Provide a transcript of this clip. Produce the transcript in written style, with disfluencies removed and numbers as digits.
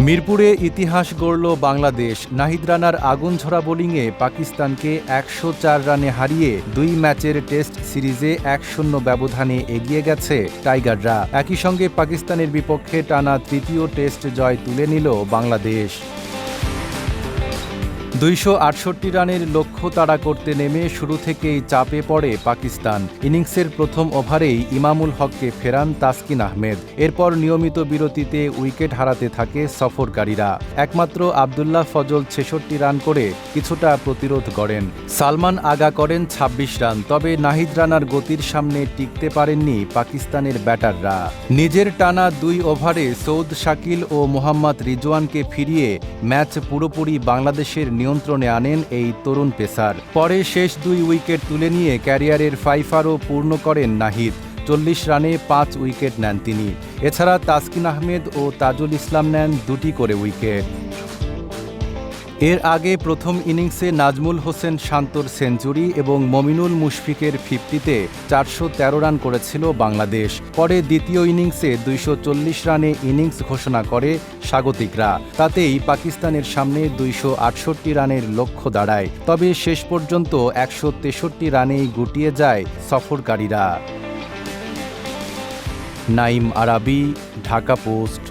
মিরপুরে ইতিহাস গড়ল বাংলাদেশ। নাহিদ রানার আগুনঝরা বোলিংয়ে পাকিস্তানকে ১০৪ রানে হারিয়ে ২ ম্যাচের টেস্ট সিরিজে ১-০ ব্যবধানে এগিয়ে গেছে টাইগাররা। একই সঙ্গে পাকিস্তানের বিপক্ষে টানা তৃতীয় টেস্ট জয় তুলে নিল বাংলাদেশ। ২৬৮ রানের লক্ষ্য তাড়া করতে নেমে শুরু থেকেই চাপে পড়ে পাকিস্তান। ইনিংসের প্রথম ওভারেই ইমামুল হককে ফেরান তাসকিন আহমেদ। এরপর নিয়মিত বিরতিতে উইকেট হারাতে থাকে সফরকারীরা। একমাত্র আবদুল্লাহ ফজল ৬৬ রান করে কিছুটা প্রতিরোধ গড়েন। সালমান আগা করেন ২৬ রান। তবে নাহিদ রানার গতির সামনে টিকতে পারেননি পাকিস্তানের ব্যাটাররা। নিজের টানা ২ ওভারে সৌদ শাকিল ও মোহাম্মদ রিজওয়ানকে ফিরিয়ে ম্যাচ পুরোপুরি বাংলাদেশের নিয়ন্ত্রণে আনেন এই তরুণ পেসার। পরে শেষ ২ উইকেট তুলে নিয়ে ক্যারিয়ারের ফাইফারও পূর্ণ করেন নাহিদ। ৪০ রানে ৫ উইকেট নেন তিনি। এছাড়া তাসকিন আহমেদ ও তাজুল ইসলাম নেন ২টি করে উইকেট। এর আগে প্রথম ইনিংসে নাজমুল হোসেন শান্তর সেঞ্চুরি এবং মমিনুল মুশফিকের ৫০-তে ৪১৩ রান করেছিল বাংলাদেশ। পরে দ্বিতীয় ইনিংসে ২৪০ রানে ইনিংস ঘোষণা করে স্বাগতিকরা। তাতেই পাকিস্তানের সামনে ২৬৮ রানের লক্ষ্য দাঁড়ায়। তবে শেষ পর্যন্ত ১৬৩ রানেই গুটিয়ে যায় সফরকারীরা। নাঈম আরাবী, ঢাকা পোস্ট।